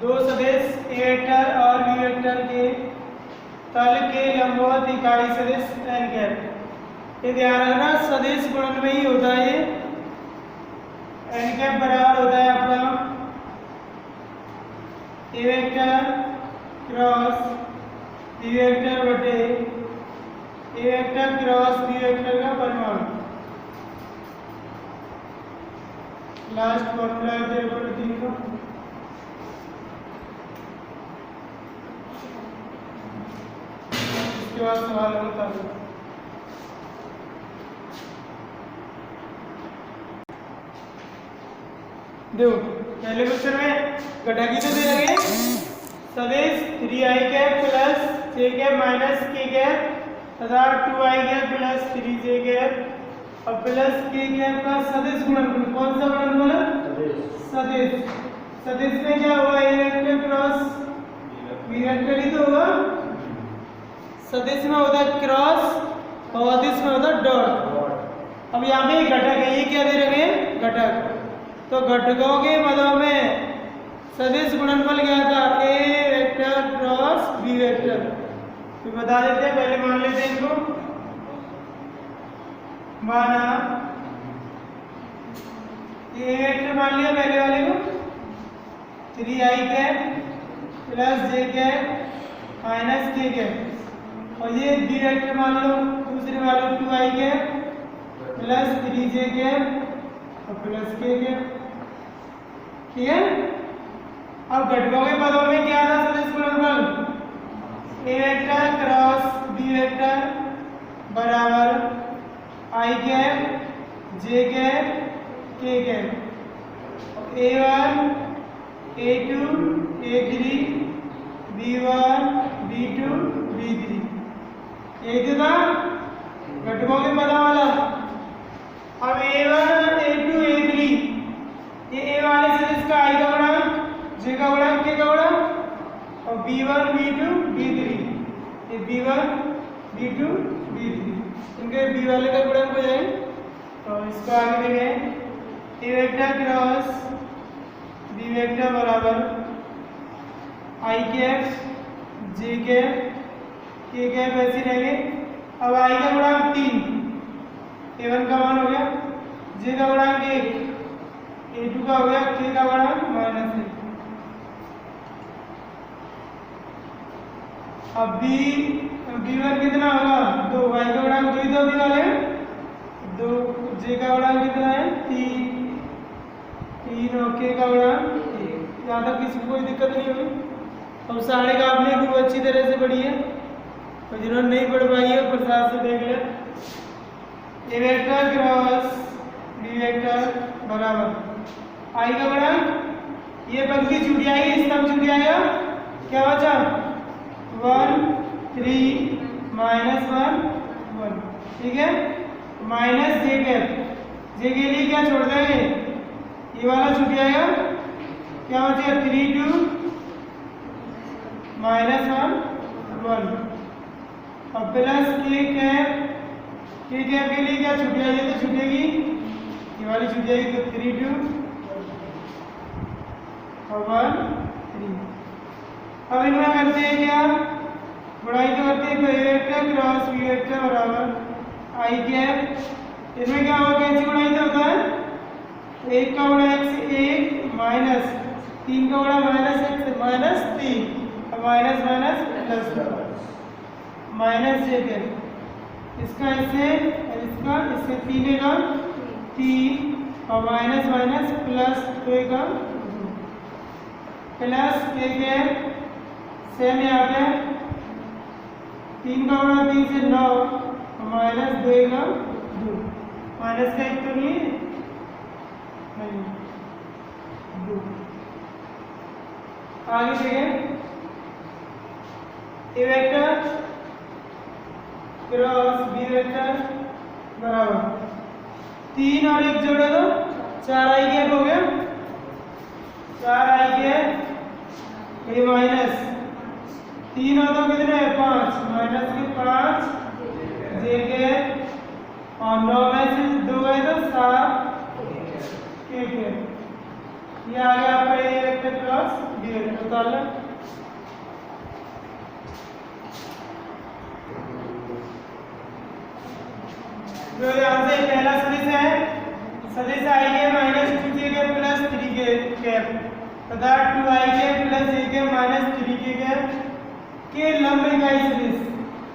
दो सदिश ए वेक्टर और बी वेक्टर के तल के लंबवत इकाई सदिश n कैप। ये ध्यान रखना सदिश गुणन में ही होता है। n कैप बराबर होता है आपका A vector cross B vector बटे ए वेक्टर क्रॉस बी वेक्टर का परिमाण। लास्ट फॉर्मूला है तेरे को तीन का। इसके बाद सवाल होता है। देखो पहले क्वेश्चन में घटाकी तो दे रखे सदिश 3i cap plus j cap minus k cap तथा 2i cap plus 3j cap और प्लस k कैप का सदिश गुणनफल। कौन सा गुणनफल? सदिश। सदिश में क्या हुआ? ए वेक्टर क्रॉस बी वेक्टर ही तो हुआ। सदिश में होता है क्रॉस और अदिश में होता है डॉट। अब यहाँ पे घटक है, ये क्या दे रखे हैं? घटक। तो घटकों के पदों में सदिश गुणनफल क्या था? ए वेक्टर क्रॉस बी वेक्टर। तो बता देते हैं, पहले मान लेते हैं इनको। माना ए वेक्टर मान लिया पहले वाले को 3i cap plus j cap minus k cap और ये बी वेक्टर मान लो दूसरे वाले 2i cap plus 3j cap और प्लस k कैप। ठीक है। अब घटकों के पदों में क्या था सदिश गुणनफल? ए वेक्टर क्रॉस बी वेक्टर बराबर i cap j cap k cap. a1 a2 a3 b1 b2 b3 यही तो था घटकों के पदों वाला। अब a1 a2 a3 ये ए वाले सदिश का i का गुणांक j का गुणांक k का गुणांक और b1 b2 b3 ये b1 b2 b3 इनके b वाले का गुणांक हो जाएंगे। तो इसको आगे देखें ए वेक्टर क्रॉस बी वेक्टर बराबर i cap j cap k cap ऐसे रहेंगे। अब i का गुणांक 3 a1 का मान हो गया, j का गुणांक 1 a2 का हो गया, k का गुणांक -1। अब b1 कितना होगा? 2 y का गुणांक 2 ही तो b वाले हैं 2 j का गुणांक कितना है? 3 और k का गुणांक 1। यहाँ तक किसी को कोई दिक्कत नहीं होगी। अब सारे का आपने खूब अच्छी तरह से पढ़ी है, तो जिन्होंने नहीं पढ़ पाई है प्रसाद से देख ले। ए वेक्टर क्रॉस बी वेक्टर बराबर i का गुणांक ये पंक्ति छूट जाएगी, स्तंभ छूट जाएगा, क्या बचा? 1 3 -1 1। ठीक है। माइनस j कैप j के लिए क्या छोड़ देंगे? ये वाला छूट जाएगा, क्या बचेगा? 3 2 -1 1 और प्लस k कैप के लिए क्या छूट जाएगी? तो छूटेगी ये वाली छूट जाएगी, तो 3 2 और 1 3। अब इनमें करते हैं क्या? गुणाई तो करते हैं। तो A vector cross B vector बराबर i कैप। इसमें क्या होगा? कैसी गुणाई तो होता है? 1 का गुणा 1 से 1 माइनस 3 का गुणा -1 से -3 और minus minus plus minus j cap. इसका इससे और इसका इससे 3 का 3 और माइनस माइनस प्लस 2 का प्लस k कैप सेम यहाँ पे 3 का गुणा 3 से 9 माइनस 2 का 2 माइनस का 1 तो नहीं है 2। आगे देखें ए वेक्टर क्रॉस बी वेक्टर बराबर 3 और 1 जोड़े तो 4i कैप हो गया। 4i कैप ये माइनस 3 और 2 कितने हैं? 5 माइनस के 5 j कैप और 9 में से 2 गए तो 7 k कैप। ये आ गया आपका A vector vector cross B vector निकालना। तो यहाँ से पहला सदिश है सदिश आई के माइनस 2j के प्लस 3k कैप तथा 2i के प्लस a के माइनस 3k कैप के लंब इकाई सदिश।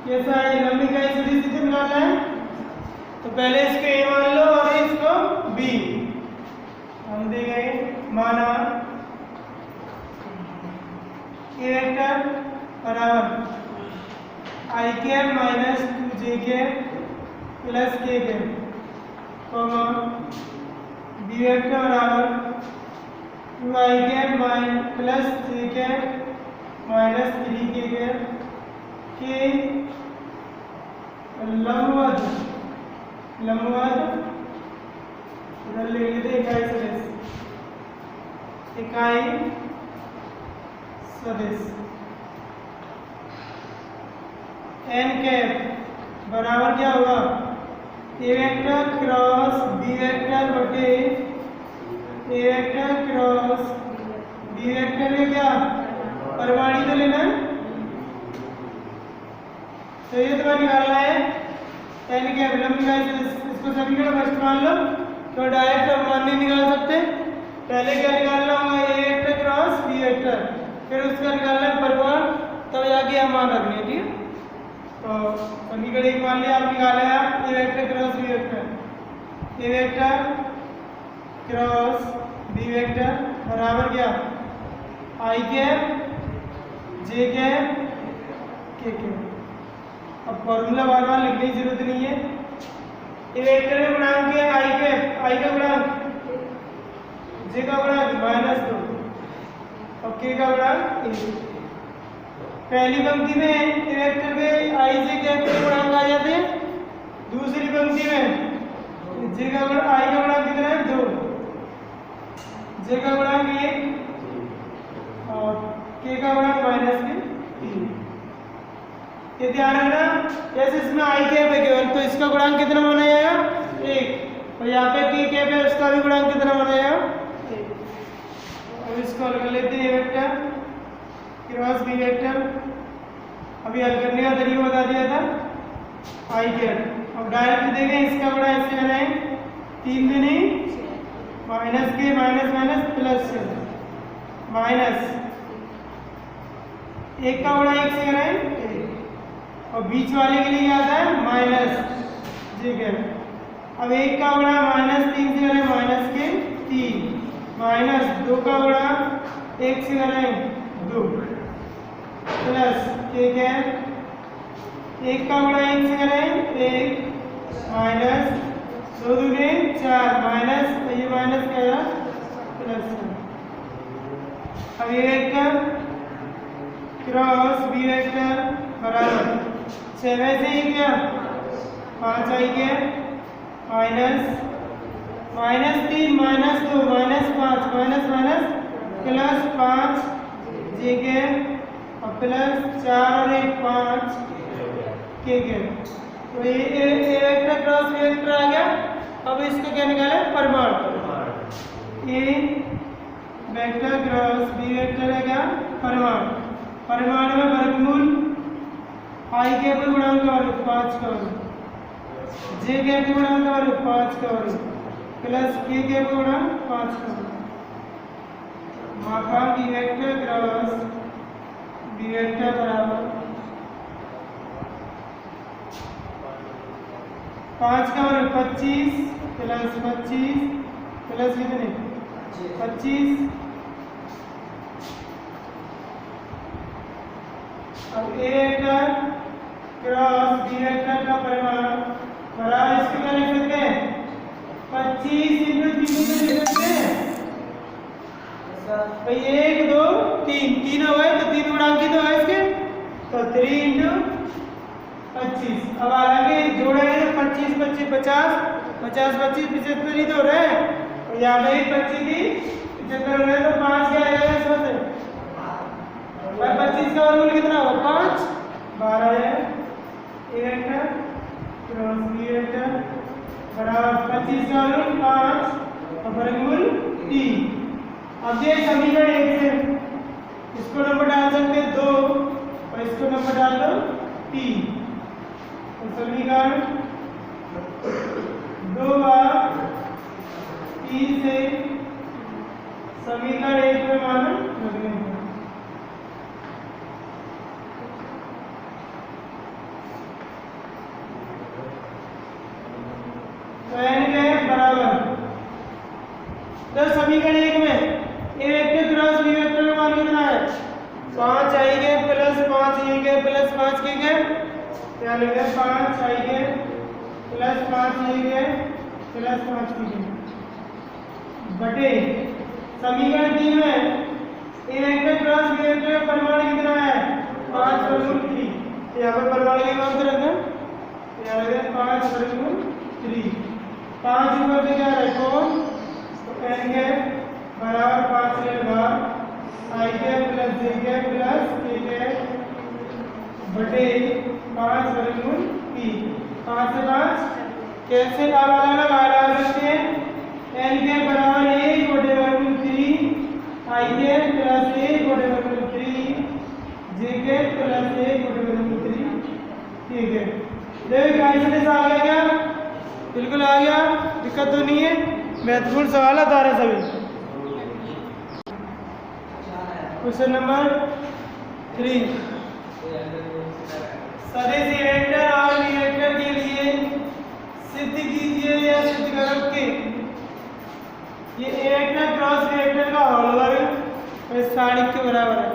कैसा है लंब इकाई सदिश इसे बनाना है तो पहले इसको a मान लो और इसको b। हम दे गए माना a वेक्टर बराबर i cap minus 2j cap plus k cap comma b vector बराबर 2i cap plus j cap minus 3k cap के लंबवत इधर ले लेते इकाई सदिश n कैप बराबर क्या होगा a vector cross b vector बटे a vector cross b vector में क्या परिमाणी तो लेना है तो ये तुम्हें निकालना है n कैप लंब इकाई सदिश। इसको समीकरण फर्स्ट मान लो तो डायरेक्ट हम मान नहीं निकाल सकते। पहले क्या निकालना होगा a vector cross b vector फिर उसका निकालना है परिमाण तब जाके हम मान रखने ठीक है। तो समीकरण एक मान लिया आप निकाले आप a vector cross b vector a vector cross b vector बराबर क्या i cap j cap k cap. अब फॉर्मूला बार बार लिखने की जरूरत नहीं है। ए वेक्टर में गुणांक है i का गुणांक j का गुणांक -2 और k का गुणांक 1। पहली पंक्ति में ए वेक्टर के i j कैप के गुणांक आ जाते हैं। दूसरी पंक्ति में j का गुणांक i का गुणांक कितना है 2 j का गुणांक 1 और k का गुणांक -3। ये ध्यान रखना जैसे इसमें आई कैप है केवल तो इसका गुणांक कितना माना जाएगा 1 और यहाँ पे k कैप है उसका भी गुणांक कितना माना जाएगा 1। अब इसको हल कर लेते हैं वेक्टर क्रॉस b वेक्टर। अभी हल करने का तरीका बता दिया था आई कैप। अब डायरेक्ट देखें इसका गुणा ऐसे बनाएं 3 दूनी माइनस के माइनस माइनस प्लस माइनस 1 का गुणा 1 से कराएं और बीच वाले के लिए आता है माइनस j कैप। अब 1 का गुणा -3 से करें माइनस के 3 माइनस 2 का गुणा 1 से करें 2 प्लस k कैप 1 का गुणा 1 से करें 1 माइनस 2 दूनी 4 माइनस ये माइनस क्या है प्लस। अब ये वेक्टर क्रॉस b वेक्टर बराबर 6 से ही क्या 5 आई के -3 -2 -5 माइनस प्लस 5 जे के और प्लस 4 और 1 5 के तो ये वेक्टर क्रॉस बी वेक्टर आ गया। अब इसको क्या निकाले परिमाण ए वेक्टर क्रॉस बी वेक्टर है क्या परिमाण में वर्गमूल आई के गुणांक का वर्ग 5 का वर्ग जे के गुणांक का वर्ग 5 का वर्ग प्लस के गुणांक 5 का वर्ग। मापांक ई वेक्टर क्रॉस बी वेक्टर बराबर 5 का वर्ग 25 प्लस कितने 25। अब A vector cross B vector का परिमाण बराबर इसको क्या लिख सकते हैं 25 × 3 से लिख सकते हैं भाई 1 2 3 हो गए तो 3 गुणांकित हो गए इसके तो 3 × 25। अब आगे जोड़ेंगे तो 25 25 50 50 25 75 ही तो हो रहे हैं और यहाँ पे 25 की 75 हो रहे हैं तो 5 क्या आएगा इसमें से 25 का वर्गमूल कितना होगा 5 12 है। ए वेक्टर क्रॉस बी वेक्टर बराबर 25 का वर्गमूल 5 और वर्गमूल 3। अब ये समीकरण 1 से इसको नंबर डाल सकते हैं 2 और इसको नंबर डाल दो 3। तो समीकरण 2 बार 3 से समीकरण 1 में मान रखने हैं। तो n क्या है बराबर, तो समीकरण 1 में ए वेक्टर क्रॉस बी वेक्टर का मान कितना है 5 आई के प्लस 5 ए के प्लस 5 के क्या लिखा है 5 आई के प्लस 5 ए के प्लस 5 के बटे समीकरण 3 में ए वेक्टर क्रॉस बी वेक्टर का परिमाण कितना है 5 वर्गमूल 3। यहाँ पर परिमाण की बात करते हैं, यहाँ लगे 5 वर्गमूल 3। 5 ऊपर से क्या रखो तो n के बराबर 5 ले बार आई के प्लस जे के प्लस के बटे 5 वर्गमूल 3। 5 से 5 कैसे अलग अलग आ सकते हैं, n के बराबर 1 बटे वर्गमूल 3 आई के प्लस 1 बटे वर्गमूल 3 जे के प्लस 1 बटे वर्गमूल 3। ठीक है, देखो आइसोलेशन आ गया क्या, बिल्कुल आ गया, दिक्कत तो नहीं है। महत्वपूर्ण सवाल आता है सभी। क्वेश्चन नंबर 3, सदिश ए वेक्टर और बी वेक्टर के लिए सिद्ध कीजिए या सिद्ध करो कि ये ए वेक्टर क्रॉस बी वेक्टर का होल वर्ग इस सारणिक के बराबर है।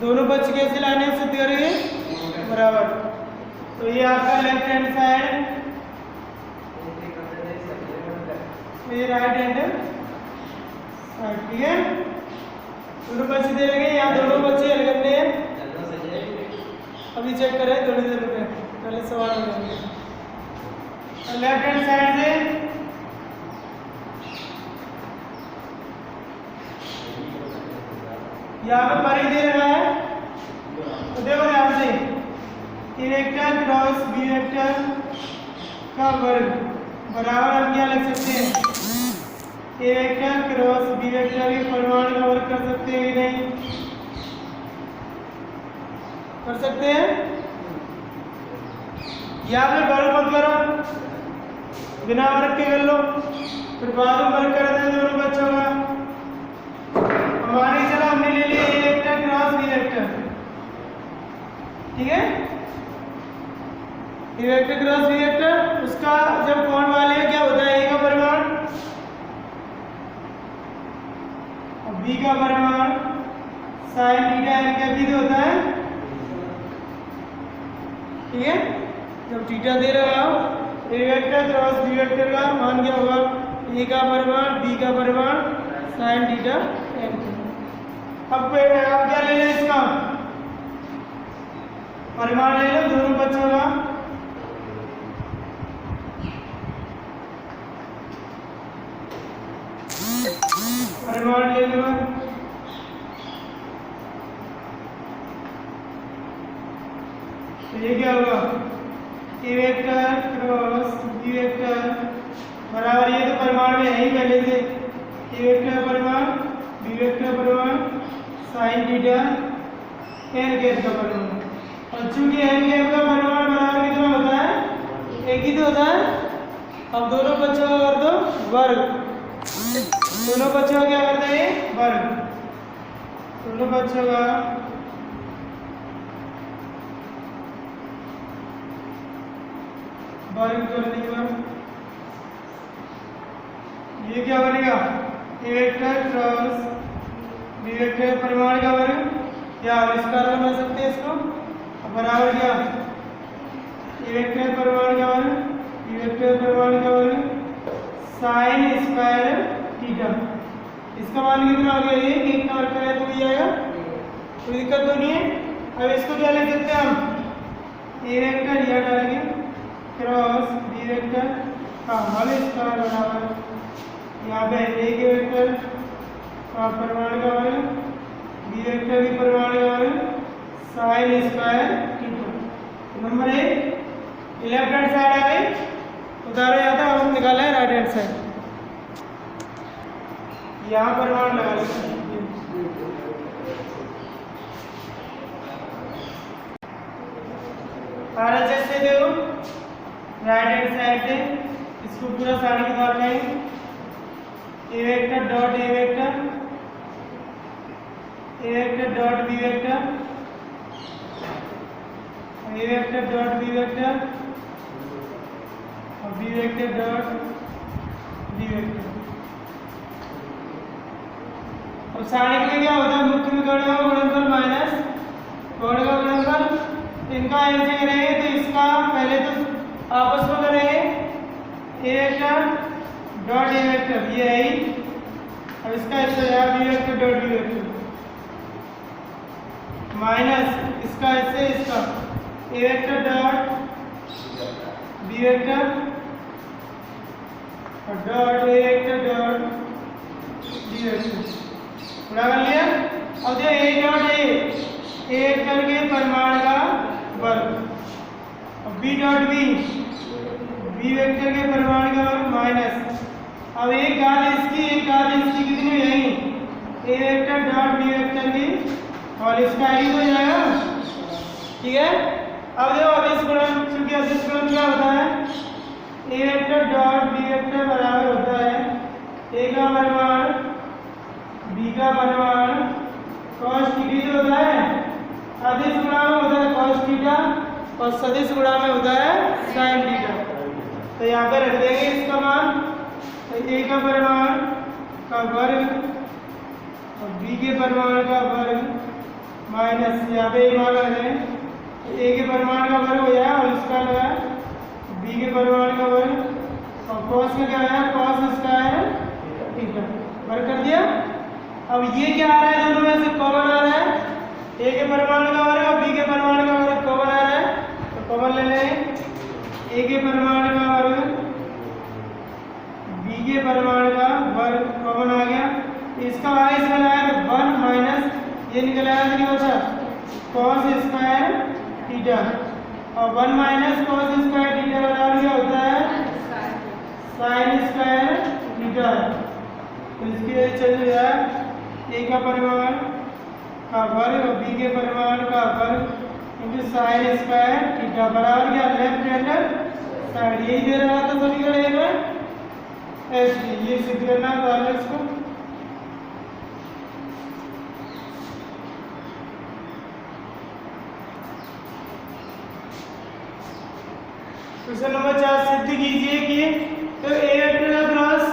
दोनों पक्ष कैसे लाने हैं सिद्ध करेंगे बराबर। तो ये आपका लेफ्ट हैंड साइड, ये राइट हैंड साइड। ठीक है, दोनों बच्चे दे लगे, यहाँ दोनों बच्चे हल करने हैं। अभी चेक करें थोड़ी देर में, पहले सवाल हो जाएंगे। लेफ्ट हैंड साइड से यहाँ पे पारी दे रहा है, तो देखो ध्यान से A vector cross B vector का वर्ग बराबर हम क्या लिख सकते हैं, ए वेक्टर क्रॉस बी वेक्टर के परिमाण का वर्ग कर सकते हैं कि नहीं, कर सकते हैं। यहाँ पे वर्ग मत करो, बिना वर्ग के कर लो, फिर बाद में वर्ग कर दें दोनों बच्चों का। हमारे चला हमने ले लिया ए वेक्टर क्रॉस बी वेक्टर, ठीक है, ए वेक्टर क्रॉस बी वेक्टर, उसका जब कोण वाले क्या होता है, ए का परिमाण और बी का परिमाण साइन थीटा एन का भी होता है। ठीक है, जब थीटा दे रहा हो ए वेक्टर क्रॉस बी वेक्टर का मान क्या होगा, ए का परिमाण बी का परिमाण साइन थीटा एन। अब आप क्या ले लें, इसका परिमाण ले लो दोनों बच्चों का। परिमाण ले लो, तो ये क्या होगा, ए वेक्टर क्रॉस बी वेक्टर बराबर, ये तो परिमाण में है ही पहले से, ए वेक्टर परिमाण बी वेक्टर परिमाण साइन थीटा एन कैप का परिमाण। और चूंकि एन कैप का परिमाण बराबर कितना होता है, एक ही तो होता है। अब दोनों बच्चों का कर दो वर्ग, दोनों बच्चों का क्या करते हैं वर्ग, दोनों बच्चों का वर्ग करने पर ये क्या बनेगा, ए वेक्टर क्रॉस बी वेक्टर परिमाण का वर्ग, या विस्तार बना सकते हैं इसको, बराबर क्या ए वेक्टर परिमाण का वर्ग बी वेक्टर परिमाण का वर्ग साइन स्क्वायर थीटा। इसका मान कितना हो गया, ये एक का वर्ग करें तो भी आएगा, कोई दिक्कत तो नहीं है। अब इसको क्या लिख सकते हैं हम, ए वेक्टर यह डालेंगे क्रॉस बी वेक्टर का होल स्क्वायर बराबर, यहाँ पे ए के वेक्टर का परिमाण का वर्ग बी वेक्टर की परिमाण का वर्ग sine square theta. Number 1 left hand side आ गई, उतारा जाता है, हम निकाला है राइट हैंड साइड। यहाँ परिमाण लगा लेते हैं। RHS से देखो राइट हैंड साइड से इसको पूरा सारणी के द्वारा लेंगे। A vector dot A vector dot B vector, A vector dot B vector और B vector dot D vector. अब सारणी के लिए क्या होता है, मुख्य में गौण का गुणनफल माइनस गौण का गुणनफल, इनका ऐसे करेंगे तो इसका पहले तो आपस में करेंगे A vector dot A vector, ये है ही। अब इसका ऐसे है B vector dot B vector minus इसका ऐसे इसका A vector dot B vector और dot A vector dot D vector पूरा कर लिया। अब जो ए डॉट ए वेक्टर के परिमाण का वर्ग और बी डॉट बी वेक्टर के परिमाण का वर्ग माइनस, अब एक घात इसकी कितनी हो जाएगी, ए वेक्टर डॉट बी वेक्टर की और इसका ही हो जाएगा, ठीक है। अब देखो अदिश गुणन, क्योंकि अदिश गुणन क्या होता है, ए वेक्टर डॉट बी वेक्टर बराबर होता है ए का परिमाण बी का परिमाण cos थीटा जो होता है, अदिश गुणा में होता है cos थीटा और सदिश गुणा में होता है sin थीटा। तो यहाँ पे रख देंगे इसका मान, तो ए का परिमाण का वर्ग और बी के परिमाण का वर्ग माइनस यहाँ पे एक मान रख दें, ए के परिमाण का वर्ग हो जाएगा और इसका लगा बी के परिमाण का वर्ग और cos में क्या है, cos स्क्वायर थीटा वर्ग कर दिया। अब ये क्या आ रहा है, दोनों में से कॉमन आ रहा है, ए के परिमाण का वर्ग और बी के परिमाण का वर्ग कॉमन आ रहा है, तो कॉमन ले लें, ए के परिमाण का वर्ग बी के परिमाण का वर्ग कॉमन आ गया। इसका भाग इसमें लगाया तो 1 माइनस ये निकल आया, नहीं होता cos स्क्वायर थीटा और 1 माइनस cos स्क्वायर थीटा बराबर क्या होता है, sin स्क्वायर थीटा। तो इसकी वजह चल रहा है ए का परिमाण का वर्ग और बी के परिमाण का वर्ग इंटू साइन स्क्वायर थीटा बराबर क्या, लेफ्ट हैंडर साइड, यही दे रहा था समीकरण में ऐसे, ये सिद्ध करना है इसको। क्वेश्चन नंबर 4 सिद्ध कीजिए कि तो ए वेक्टर का cross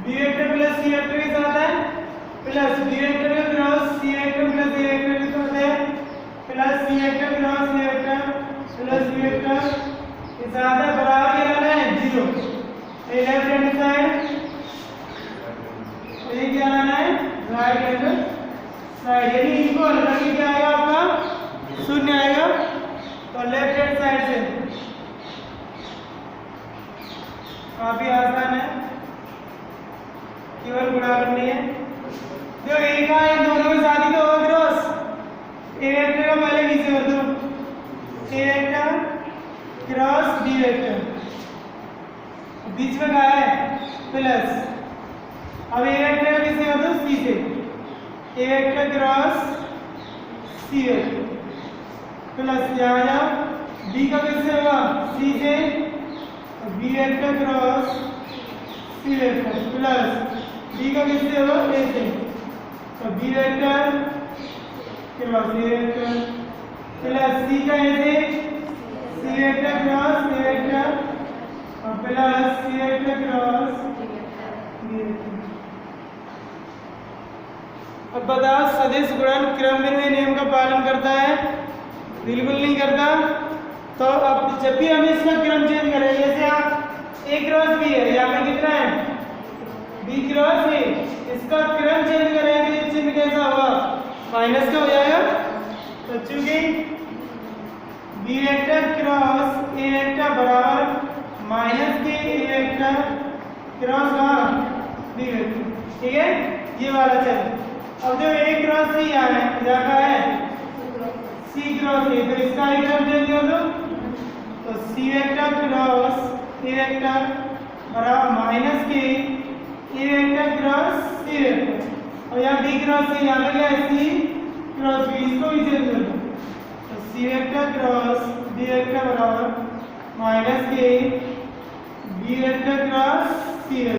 B vector plus C vector के साथ है, प्लस बी वेक्टर का cross C vector plus A vector के साथ है, plus C vector cross A vector plus B vector के साथ है, बराबर क्या लाना है 0। ये लेफ्ट हैंड साइड, ये क्या लाना है राइट हैंड साइड, यानी इनको हल करके क्या आएगा आपका 0 आएगा। तो लेफ्ट हैंड साइड से काफी आसान है, केवल गुणा करनी है। जो ए का इन दोनों के साथ ही तो होगा क्रॉस, ए वेक्टर का पहले नीचे कर दो, ए वेक्टर क्रॉस बी वेक्टर, बीच में क्या है प्लस, अब ए वेक्टर का किससे कर दो सी से, A vector cross C vector plus यहाँ जाओ बी का किससे होगा सी से, B vector cross C vector plus B का किससे होगा ए से, तो B vector cross A vector plus C का ए से, C vector cross A vector और plus C vector cross B vector. अब बताओ सदिश गुणन क्रमविन्वय नियम का पालन करता है, बिल्कुल नहीं करता। तो अब जब भी हम इसका क्रम चेंज करें, जैसे आप ए क्रॉस बी है, यहाँ पे कितना है बी क्रॉस ए, इसका क्रम चेंज करेंगे तो चिन्ह कैसा होगा माइनस का हो जाएगा। तो चूंकि B vector cross A vector बराबर माइनस के ए वेक्टर क्रॉस का बी वेक्टर, ठीक है ये वाला चल। अब जो ए क्रॉस सी आया है क्या है सी क्रॉस ए, तो इसका ही क्रम चेंज कर दो, तो सी वेक्टर क्रॉस ए वेक्टर बराबर माइनस के A vector cross C vector, और यहाँ बी क्रॉस सी, यहाँ पे क्या है सी क्रॉस बी, इसको भी चेंज कर दो, तो सी वेक्टर क्रॉस बी वेक्टर बराबर माइनस के B vector cross C vector.